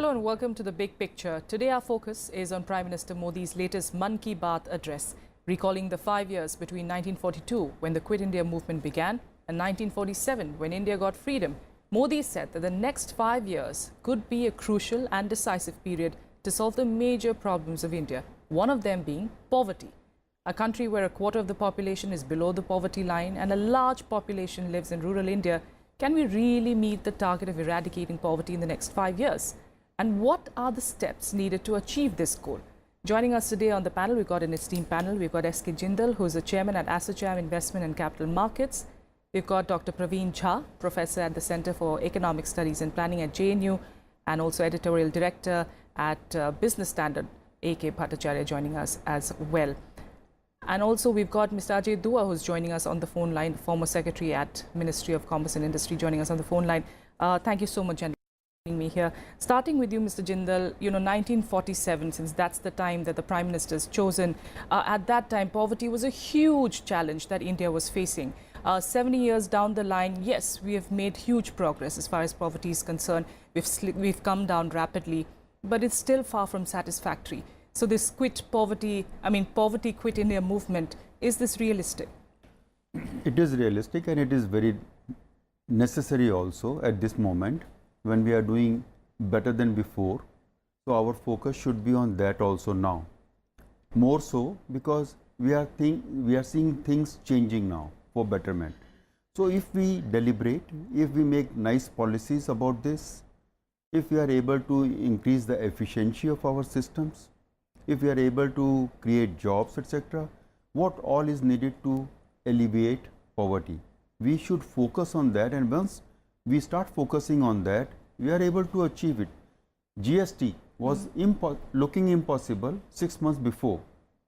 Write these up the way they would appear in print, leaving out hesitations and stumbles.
Hello and welcome to the Big Picture. Today our focus is on Prime Minister Modi's latest Mann Ki Baat address, recalling the 5 years between 1942 when the Quit India movement began and 1947 when India got freedom. Modi said that the next 5 years could be a crucial and decisive period to solve the major problems of India, one of them being poverty. A country where a quarter of the population is below the poverty line and a large population lives in rural India, can we really meet the target of eradicating poverty in the next 5 years? And what are the steps needed to achieve this goal? Joining us today on the panel, we've got an esteemed panel. We've got S.K. Jindal, who's the chairman at Assocham Investment and Capital Markets. We've got Dr. Praveen Jha, professor at the Center for Economic Studies and Planning at JNU, and also editorial director at Business Standard, A.K. Bhattacharya, joining us as well. And also we've got Mr. Ajay Dua, who's joining us on the phone line, former secretary at Ministry of Commerce and Industry, joining us on the phone line. Thank you so much, gentlemen, for joining me here. Starting with you, Mr. Jindal, 1947, since that's the time that the Prime Minister is chosen, at that time, poverty was a huge challenge that India was facing. 70 years down the line, yes, we have made huge progress as far as poverty is concerned. We've come down rapidly, but it's still far from satisfactory. So this poverty quit India movement, is this realistic? It is realistic and it is very necessary also at this moment when we are doing better than before. So our focus should be on that also now. More so because we are seeing things changing now for betterment. So if we deliberate, if we make nice policies about this, if we are able to increase the efficiency of our systems, if we are able to create jobs, etc., what all is needed to alleviate poverty. We should focus on that, and once we start focusing on that, we are able to achieve it. GST was looking impossible 6 months before.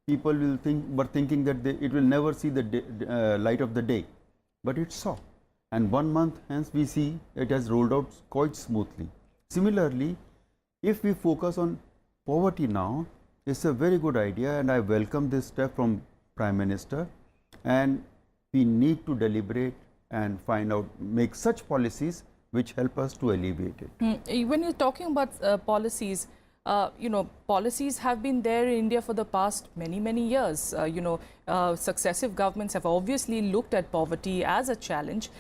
People were thinking that it will never see the light of the day, but it saw. And 1 month hence we see it has rolled out quite smoothly. Similarly, if we focus on poverty now, it's a very good idea, and I welcome this step from Prime Minister, and we need to deliberate and make such policies which help us to alleviate it. When you're talking about policies, policies have been there in India for the past many years. Successive governments have obviously looked at poverty as a challenge.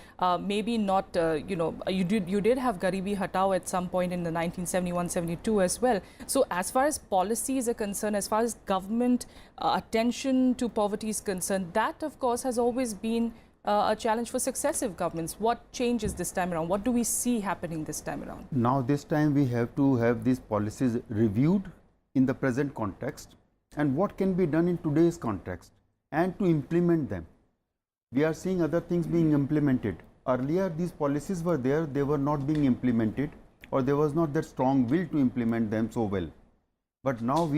Maybe not, you did have Garibi Hatao at some point in the 1971-72 as well. So as far as policies are concerned, as far as government attention to poverty is concerned, that of course has always been a challenge for successive governments. What changes this time around? What do we see happening this time around? Now this time we have to have these policies reviewed in the present context and what can be done in today's context and to implement them. We are seeing other things being implemented. Earlier these policies were there, they were not being implemented, or there was not that strong will to implement them so well. But now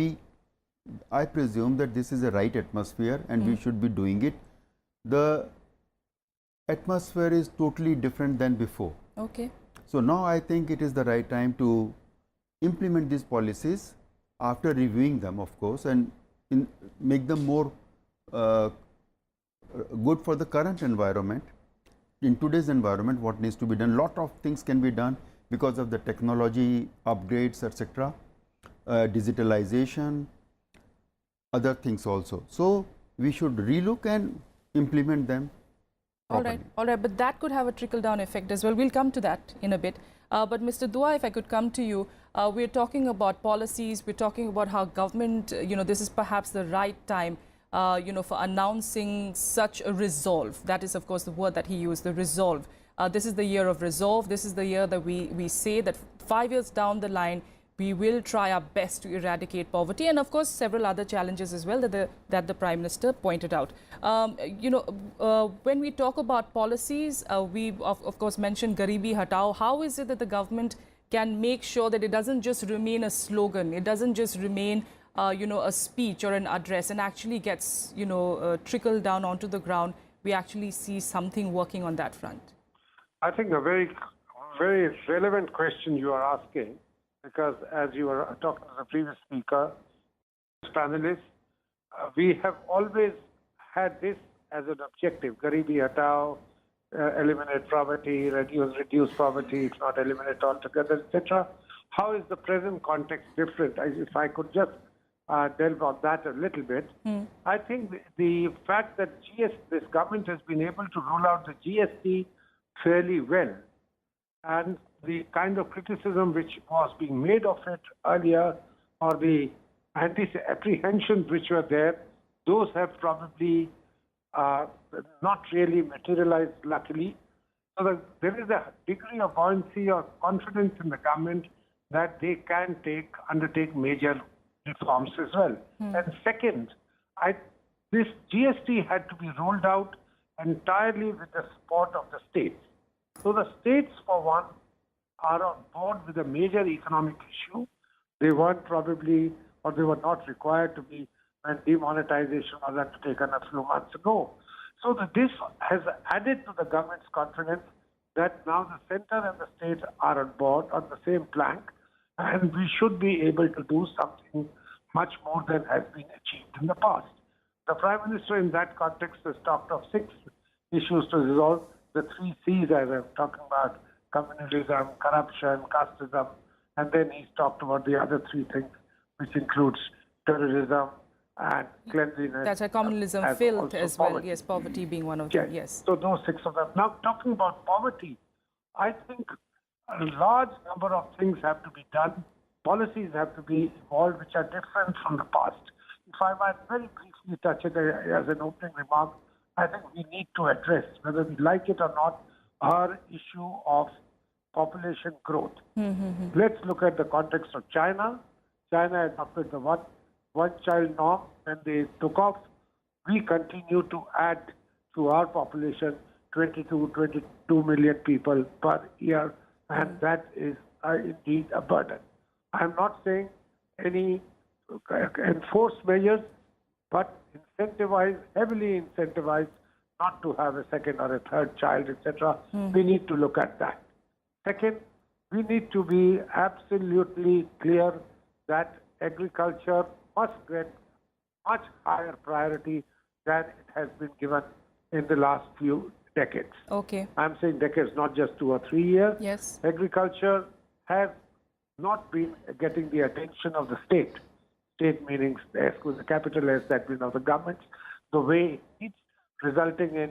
I presume that this is a right atmosphere and we should be doing it. The atmosphere is totally different than before. Okay. So now I think it is the right time to implement these policies after reviewing them, of course, and make them more good for the current environment. In today's environment, what needs to be done? Lot of things can be done because of the technology upgrades, etc., digitalization, other things also. So we should relook and implement them. All right, but that could have a trickle-down effect as well. We'll come to that in a bit. But Mr. Dua, if I could come to you, we're talking about policies, we're talking about how government, this is perhaps the right time, for announcing such a resolve. That is, of course, the word that he used, the resolve. This is the year of resolve. This is the year that we say that 5 years down the line, we will try our best to eradicate poverty, and of course several other challenges as well that the Prime Minister pointed out. When we talk about policies, we of course mentioned Garibi Hatao. How is it that the government can make sure that it doesn't just remain a slogan, it doesn't just remain a speech or an address, and actually gets trickled down onto the ground? We actually see something working on that front. I think a very relevant question you are asking, because as you were talking to the previous speaker, panelists, we have always had this as an objective: Garibi Hatao, eliminate poverty, reduce poverty, if not eliminate altogether, etc. how is the present context different? If I could just delve on that a little bit, I think the fact that this government has been able to roll out the GST fairly well, and the kind of criticism which was being made of it earlier, or the apprehensions which were there, those have probably not really materialized, luckily. So there is a degree of buoyancy or confidence in the government that they can undertake major reforms as well. And second, this GST had to be rolled out entirely with the support of the states. So the states, for one, are on board with a major economic issue. They weren't probably, or they were not required to be when demonetization was undertaken a few months ago. So this has added to the government's confidence that now the center and the states are on board on the same plank, and we should be able to do something much more than has been achieved in the past. The Prime Minister in that context has talked of 6 issues to resolve, the 3 C's as I'm talking about: communalism, corruption, casteism, and then he's talked about the other 3 things, which includes terrorism and cleanliness. That's a communalism, filth as well. Poverty. Yes, poverty being one of them. Yes. So those 6 of them. Now, talking about poverty, I think a large number of things have to be done. Policies have to be evolved which are different from the past. If I might very briefly touch it as an opening remark, I think we need to address, whether we like it or not, our issue of population growth. Let's look at the context of China. China adopted the one-child norm and they took off. We continue to add to our population 22 million people per year, and that is indeed a burden. I'm not saying any enforced measures, but heavily incentivize not to have a second or a third child, etc. We need to look at that. Second, we need to be absolutely clear that agriculture must get much higher priority than it has been given in the last few decades. Okay. I'm saying decades, not just 2 or 3 years. Yes. Agriculture has not been getting the attention of the state. State meaning S with the capital S, that we know the government, the way it's resulting in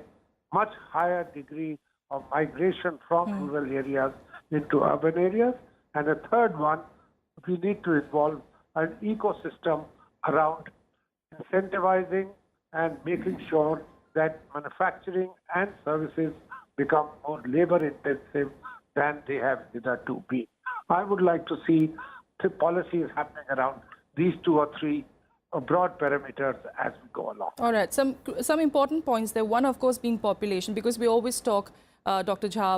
much higher degree of migration from rural areas into urban areas. And the third one, we need to involve an ecosystem around incentivizing and making sure that manufacturing and services become more labor intensive than they have hitherto been. I would like to see the policies happening around these 2 or 3 broad parameters as we go along. All right. Some important points there. One, of course, being population, because we always talk, Dr. Jha,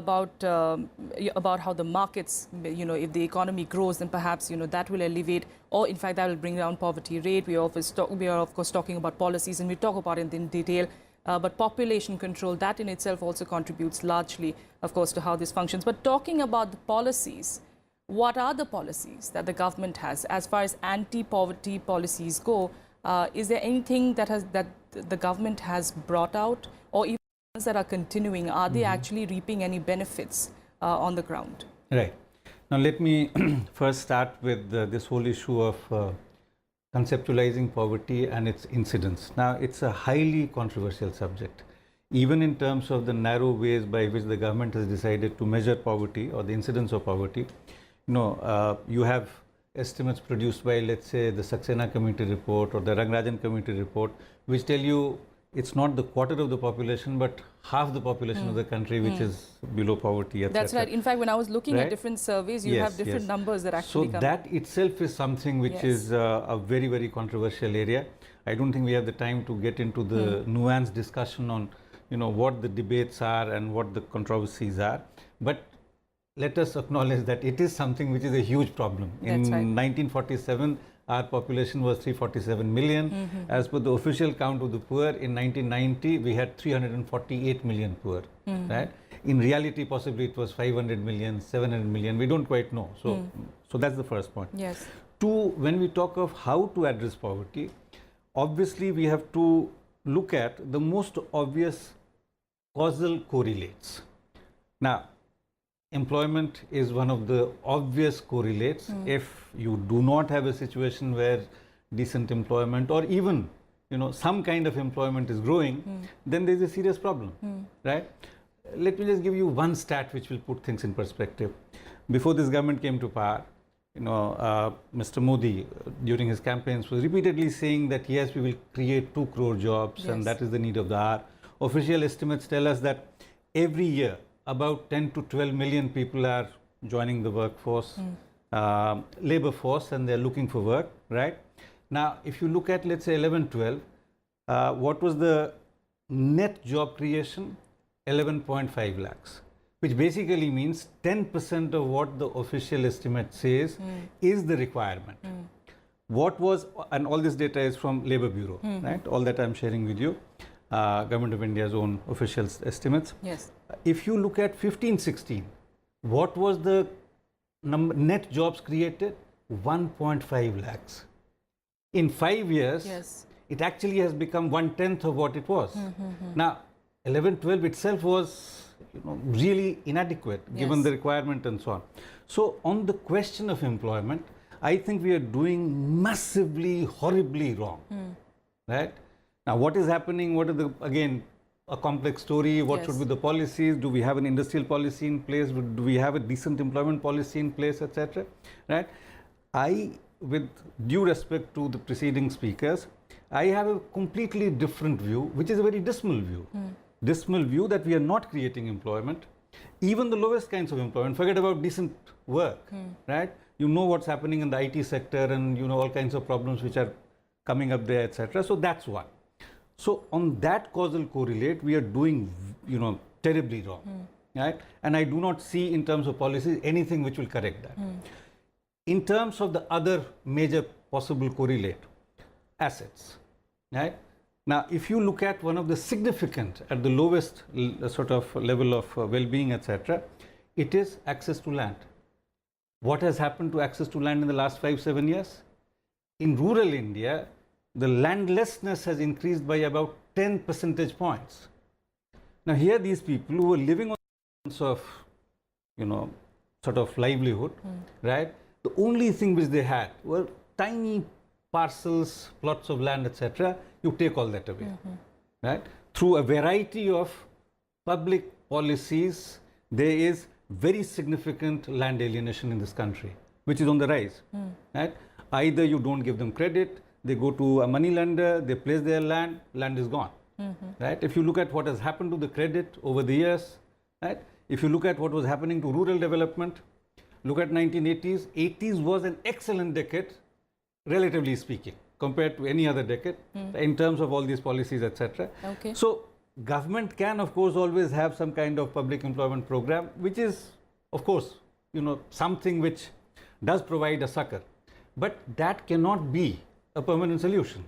about how the markets, if the economy grows, then perhaps, that will alleviate, or in fact, that will bring down poverty rate. We are, of course, talking about policies, and we talk about it in detail. But population control, that in itself also contributes largely, of course, to how this functions. But talking about the policies, what are the policies that the government has as far as anti-poverty policies go? Is there anything that the government has brought out, or even ones that are continuing? Are they actually reaping any benefits on the ground? Right. Now, let me first start with this whole issue of conceptualizing poverty and its incidence. Now, it's a highly controversial subject, even in terms of the narrow ways by which the government has decided to measure poverty or the incidence of poverty. You have estimates produced by, let's say, the Saxena Committee report or the Rangarajan Committee report, which tell you it's not the quarter of the population, but half the population of the country which is below poverty, etc. That's right. In fact, when I was looking at different surveys, you have different numbers that actually come. So that itself is something which is a very, very controversial area. I don't think we have the time to get into the nuanced discussion on, what the debates are and what the controversies are. But let us acknowledge that it is something which is a huge problem. In 1947, our population was 347 million. As per the official count of the poor, in 1990, we had 348 million poor. Right? In reality, possibly it was 500 million, 700 million. We don't quite know. So that's the first point. Yes. 2, when we talk of how to address poverty, obviously we have to look at the most obvious causal correlates. Now, employment is one of the obvious correlates. If you do not have a situation where decent employment or even some kind of employment is growing, then there is a serious problem, right? Let me just give you one stat which will put things in perspective. Before this government came to power, Mr. Modi during his campaigns was repeatedly saying that yes, we will create 2 crore jobs, and that is the need of the hour. Official estimates tell us that every year about 10 to 12 million people are joining the workforce, labor force, and they're looking for work, right? Now, if you look at, let's say, 11-12, what was the net job creation? 11.5 lakhs, which basically means 10% of what the official estimate says is the requirement. What was, and all this data is from Labour Bureau, right? All that I'm sharing with you, Government of India's own official estimates. Yes. If you look at 15-16, what was the net jobs created? 1.5 lakhs. In 5 years, it actually has become 1/10 of what it was. Now, 11-12 itself was really inadequate given the requirement and so on. So on the question of employment, I think we are doing massively, horribly wrong, right? Now, what is happening? What are the, again, a complex story. What should be the policies? Do we have an industrial policy in place? Do we have a decent employment policy in place, etc.? Right? With due respect to the preceding speakers, I have a completely different view, which is a very dismal view. Dismal view that we are not creating employment, even the lowest kinds of employment. Forget about decent work, right? You know what's happening in the IT sector, and all kinds of problems which are coming up there, etc. So that's one. So on that causal correlate, we are doing, terribly wrong, right? And I do not see in terms of policies anything which will correct that. In terms of the other major possible correlate, assets, right? Now, if you look at one of the significant, at the lowest sort of level of well-being, etc., it is access to land. What has happened to access to land in the last 5-7 years? In rural India, the landlessness has increased by about 10 percentage points. Now, here these people who were living on of, sort of livelihood, right? The only thing which they had were tiny parcels, plots of land, etc. You take all that away, right? Through a variety of public policies, there is very significant land alienation in this country, which is on the rise, right? Either you don't give them credit, they go to a money lender, they place their land, land is gone, right? If you look at what has happened to the credit over the years, right? If you look at what was happening to rural development, look at 1980s. 80s was an excellent decade, relatively speaking, compared to any other decade in terms of all these policies, etc. Okay. So government can, of course, always have some kind of public employment program, which is, of course, something which does provide a succor. But that cannot be a permanent solution.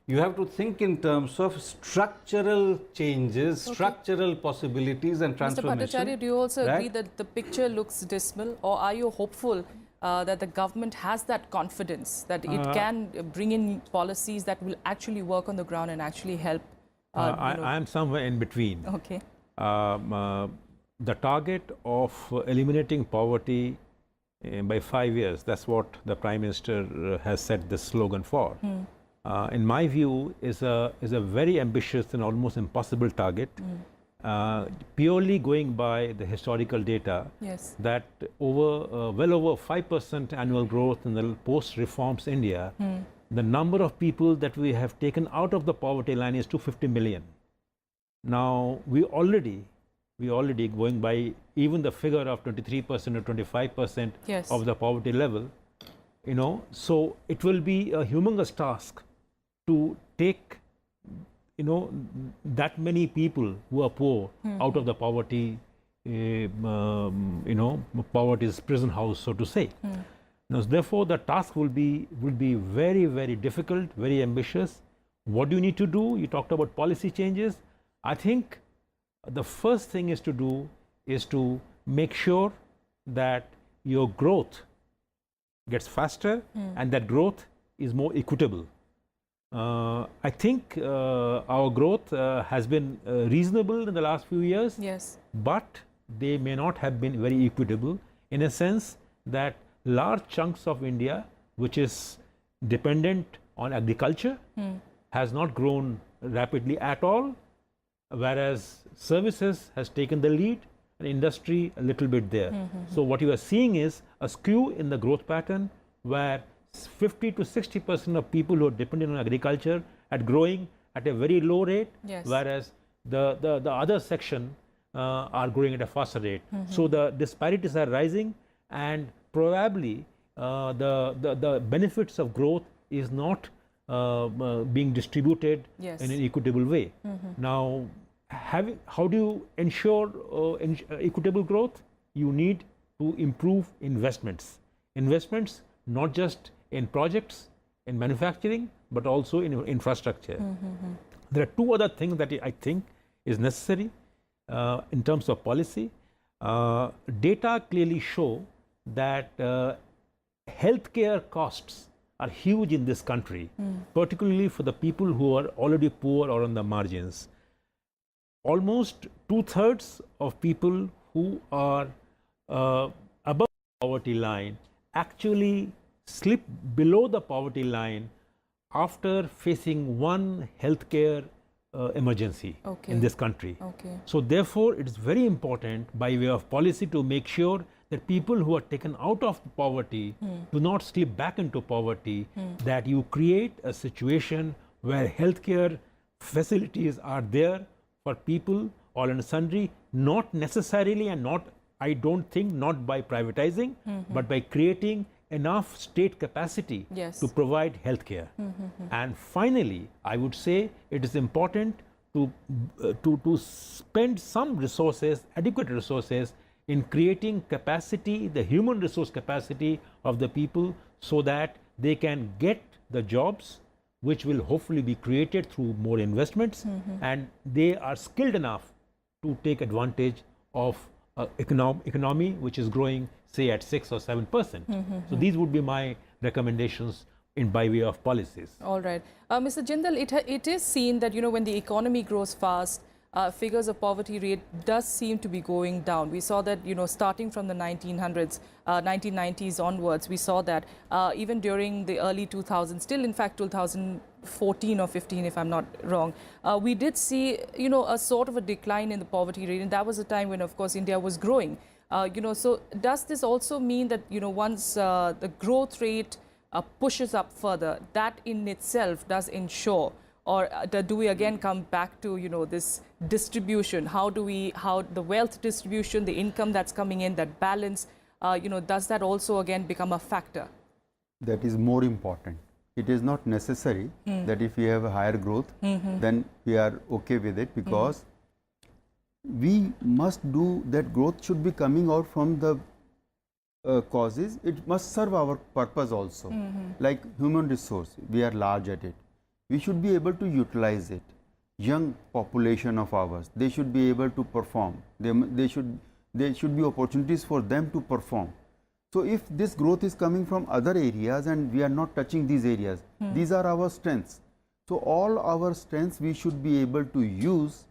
You have to think in terms of structural changes, structural possibilities and transformation. Mr. Bhattacharya, do you also agree that the picture looks dismal, or are you hopeful that the government has that confidence that it can bring in policies that will actually work on the ground and actually help? I am somewhere in between. Okay. The target of eliminating poverty by 5 years, that's what the Prime Minister has set the slogan for. In my view, is a very ambitious and almost impossible target. Purely going by the historical data, that well over 5% annual growth in the post-reforms India, the number of people that we have taken out of the poverty line is 250 million. Now, we already going by even the figure of 23% or 25% of the poverty level, so it will be a humongous task to take, that many people who are poor out of the poverty, poverty's prison house, so to say. Now, therefore, the task will be very, very difficult, very ambitious. What do you need to do? You talked about policy changes. I think the first thing is to do is to make sure that your growth gets faster and that growth is more equitable. I think our growth has been reasonable in the last few years, but they may not have been very equitable, in a sense that large chunks of India, which is dependent on agriculture, has not grown rapidly at all, whereas services has taken the lead and industry a little bit there. So what you are seeing is a skew in the growth pattern, where 50 to 60% of people who are dependent on agriculture are growing at a very low rate, Yes. whereas the other section are growing at a faster rate. So the disparities are rising, and probably the benefits of growth is not being distributed Yes. in an equitable way. Now, how do you ensure equitable growth? You need to improve investments. Investments not just in projects, in manufacturing, but also in infrastructure. There are two other things that I think is necessary in terms of policy. Data clearly show that healthcare costs are huge in this country, particularly for the people who are already poor or on the margins. Almost 2/3 of people who are above the poverty line actually slip below the poverty line after facing one healthcare emergency in this country. Okay. So therefore, it is very important by way of policy to make sure that people who are taken out of poverty do not slip back into poverty, that you create a situation where healthcare facilities are there for people all and sundry, not necessarily and not, I don't think, not by privatizing, but by creating enough state capacity Yes. to provide healthcare. And finally, I would say it is important to spend some resources, adequate resources, in creating capacity, the human resource capacity of the people, so that they can get the jobs which will hopefully be created through more investments, and they are skilled enough to take advantage of economy which is growing, say, at 6 or 7%. So these would be my recommendations in by way of policies. All right. Mr. Jindal, it is seen that, when the economy grows fast, figures of poverty rate does seem to be going down. We saw that, starting from the 1990s onwards, we saw that even during the early 2000s, still in fact 2014 or 15, if I'm not wrong, we did see, a sort of a decline in the poverty rate. And that was a time when, of course, India was growing. So does this also mean that, once the growth rate pushes up further, that in itself does ensure, or do we again come back to, this distribution? How the wealth distribution, the income that's coming in, that balance, does that also again become a factor? That is more important. It is not necessary that if we have a higher growth, then we are okay with it, because we must do that. Growth should be coming out from the causes. It must serve our purpose also. Like human resource, we are large at it. We should be able to utilize it. Young population of ours, they should be able to perform. There should be opportunities for them to perform. So if this growth is coming from other areas and we are not touching these areas, these are our strengths. So all our strengths we should be able to use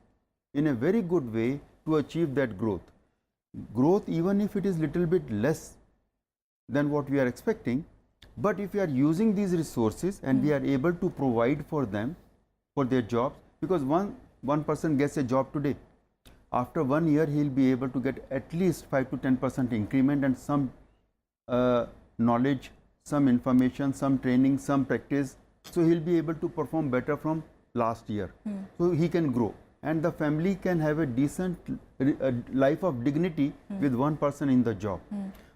in a very good way to achieve that growth. Growth, even if it is little bit less than what we are expecting, but if we are using these resources and we are able to provide for them, for their jobs, because one person gets a job today, after 1 year he will be able to get at least 5 to 10% increment and some knowledge, some information, some training, some practice. So he will be able to perform better from last year. So he can grow, and the family can have a decent life of dignity with one person in the job.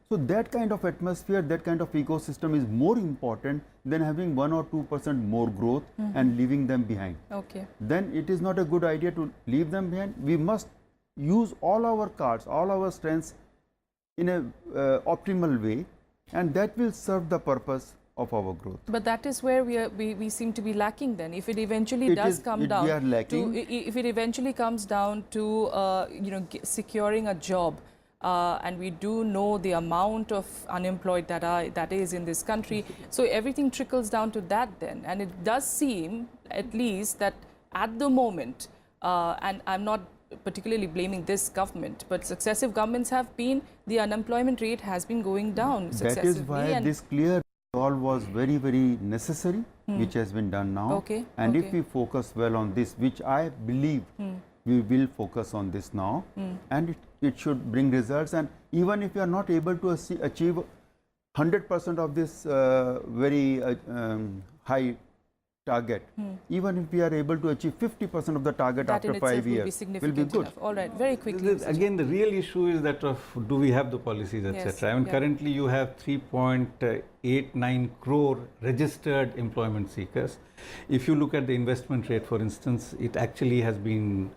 So that kind of atmosphere, that kind of ecosystem is more important than having 1 or 2% more growth and leaving them behind. Okay. Then it is not a good idea to leave them behind. We must use all our cards, all our strengths in a optimal way, and that will serve the purpose of our growth. But that is where we seem to be lacking then. If it eventually does come down, we are lacking. If it eventually comes down to securing a job, and we do know the amount of unemployed that is in this country, so everything trickles down to that then. And it does seem, at least, that at the moment, and I'm not particularly blaming this government, but successive governments have been, the unemployment rate has been going down successively. That is why this clear resolve was very, very necessary, which has been done now. Okay. And okay. if we focus well on this, which I believe we will focus on this now, and it should bring results. And even if we are not able to achieve 100% of this very high target, even if we are able to achieve 50% of the target that after 5 years, will be good. Enough. All right, very quickly. Again, the real issue is that of do we have the policies, etc. Yes, I mean, yeah. currently you have 3.89 crore registered employment seekers. If you look at the investment rate, for instance, it actually has been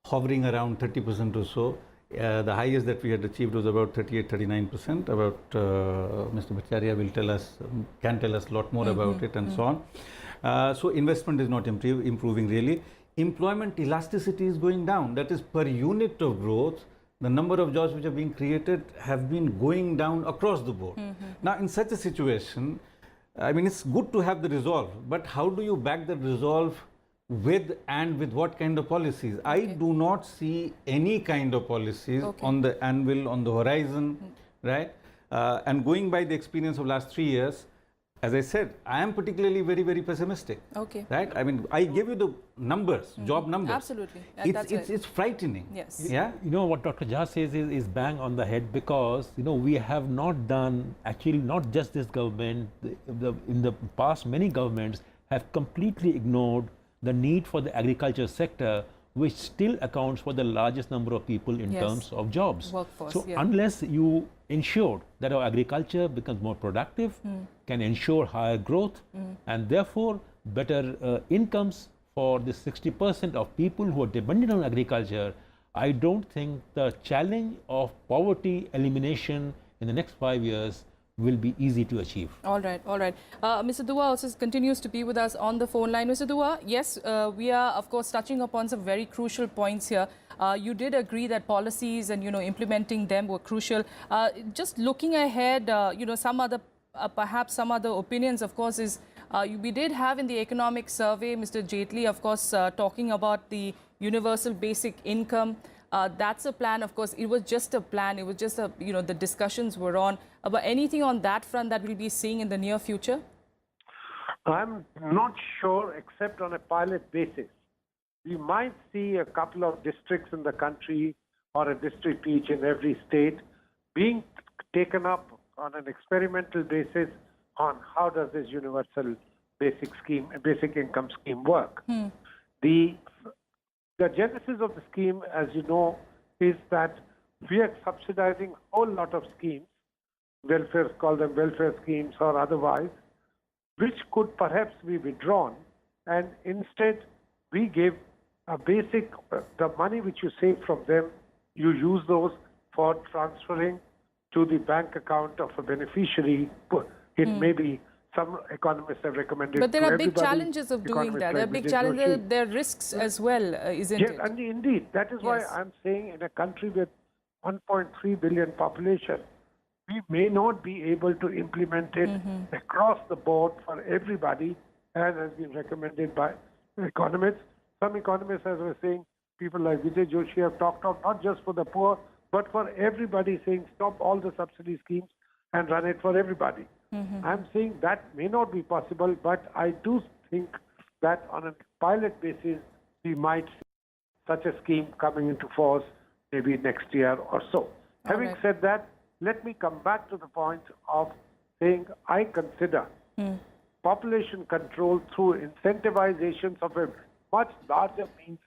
hovering around 30% or so. The highest that we had achieved was about 38-39%. About Mr. Bhattacharya will tell us, can tell us a lot more about it, and so on. So investment is not improving really. Employment elasticity is going down. That is, per unit of growth, the number of jobs which are being created have been going down across the board. Now, in such a situation, I mean, it's good to have the resolve, but how do you back the resolve with what kind of policies? I do not see any kind of policies on the anvil, on the horizon, right? And going by the experience of last 3 years, as I said, I am particularly very, very pessimistic. Okay. Right? I mean, I gave you the numbers, job numbers. Absolutely. It's frightening. Yes. Yeah. You know what Dr. Jha says is bang on the head, because we have not done, actually not just this government, in the past many governments have completely ignored the need for the agriculture sector, which still accounts for the largest number of people in terms of jobs. Workforce, so unless you ensure that our agriculture becomes more productive, can ensure higher growth, and therefore better incomes for the 60% of people who are dependent on agriculture, I don't think the challenge of poverty elimination in the next 5 years will be easy to achieve. All right, all right. Mr. Dua also continues to be with us on the phone line. Mr. Dua, yes, we are, of course, touching upon some very crucial points here. You did agree that policies and, implementing them were crucial. Just looking ahead, some other, perhaps some other opinions, of course, is we did have in the economic survey, Mr. Jaitley, of course, talking about the universal basic income. That's a plan, of course. It was just a plan. It was just a, the discussions were on. But anything on that front that we'll be seeing in the near future? I'm not sure, except on a pilot basis. We might see a couple of districts in the country, or a district each in every state, being taken up on an experimental basis on how does this universal basic income scheme work. The genesis of the scheme, as you know, is that we are subsidizing a whole lot of schemes, call them welfare schemes or otherwise, which could perhaps be withdrawn, and instead we give a basic, the money which you save from them, you use those for transferring to the bank account of a beneficiary. It may be, some economists have recommended. But there are big challenges of doing that. There are big challenges, there are risks as well, isn't it? Yes, and indeed. That is why I'm saying in a country with 1.3 billion population, we may not be able to implement it across the board for everybody, as has been recommended by economists. Some economists, as I was saying, people like Vijay Joshi have talked of not just for the poor, but for everybody, saying stop all the subsidy schemes and run it for everybody. I'm saying that may not be possible, but I do think that on a pilot basis, we might see such a scheme coming into force maybe next year or so. Having said that, let me come back to the point of saying I consider population control through incentivizations of a much larger means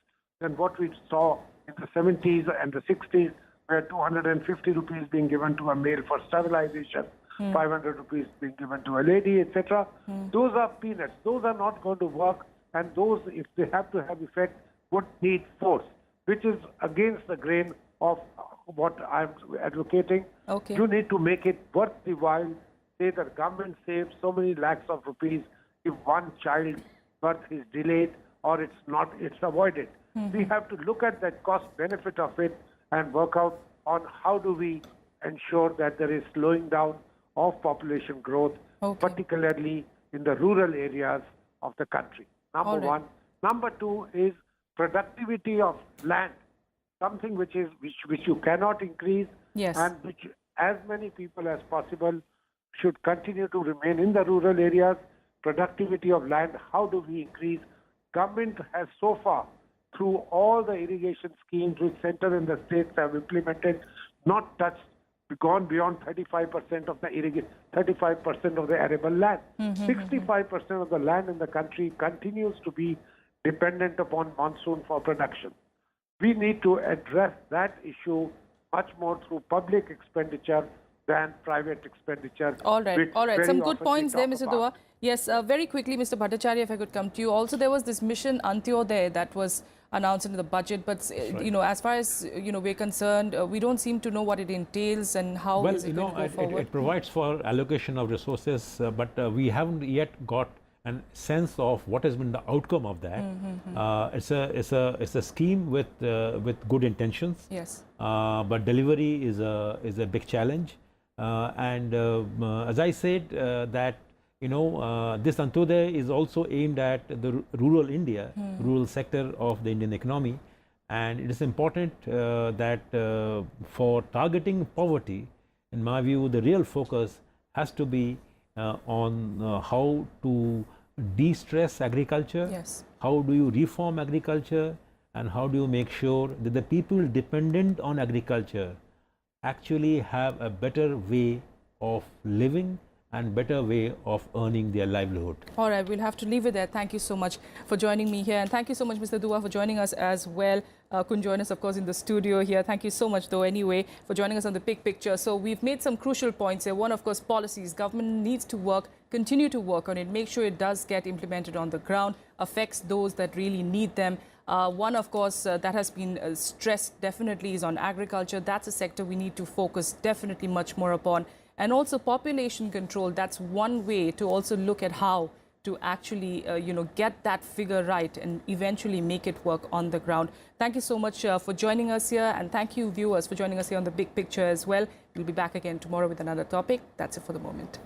than what we saw in the 70s and the 60s, where 250 rupees being given to a male for sterilization, 500 rupees being given to a lady, etc. Those are peanuts. Those are not going to work, and those, if they have to have effect, would need force, which is against the grain of what I'm advocating. You need to make it worth the while. Say that government saves so many lakhs of rupees if one child birth is delayed or it's avoided. We have to look at that cost benefit of it and work out on how do we ensure that there is slowing down of population growth, particularly in the rural areas of the country. Number one. Number two is productivity of land. something which you cannot increase, Yes. and which as many people as possible should continue to remain in the rural areas. Productivity of land, how do we increase? Government has so far, through all the irrigation schemes which center and the states have implemented, not touched, gone beyond 35% of the 35% of the arable land. 65% of the land in the country continues to be dependent upon monsoon for production. We need to address that issue much more through public expenditure than private expenditure. All right, which all right. very Some good often we points there, talk Mr. about. Dua. Yes, very quickly, Mr. Bhattacharya, if I could come to you. Also, there was this mission Antyodaya that was announced in the budget, but you know, as far as we're concerned, we don't seem to know what it entails and how Well, is it going to go forward. it provides for allocation of resources, but we haven't yet got a sense of what has been the outcome of that. It's a scheme with good intentions. Yes. But delivery is a big challenge. As I said, that this Antyodaya is also aimed at the rural India, rural sector of the Indian economy, and it is important that for targeting poverty, in my view, the real focus has to be on how to de-stress agriculture. Yes. How do you reform agriculture, and how do you make sure that the people dependent on agriculture actually have a better way of living and better way of earning their livelihood. All right, we'll have to leave it there. Thank you so much for joining me here. And thank you so much, Mr. Dua, for joining us as well. Couldn't join us, of course, in the studio here. Thank you so much, though, anyway, for joining us on the Big Picture. So we've made some crucial points here. One, of course, policies. Government needs to work, continue to work on it, make sure it does get implemented on the ground, affects those that really need them. One, of course, that has been stressed definitely is on agriculture. That's a sector we need to focus definitely much more upon. And also population control. That's one way to also look at how to actually, get that figure right and eventually make it work on the ground. Thank you so much for joining us here. And thank you, viewers, for joining us here on The Big Picture as well. We'll be back again tomorrow with another topic. That's it for the moment.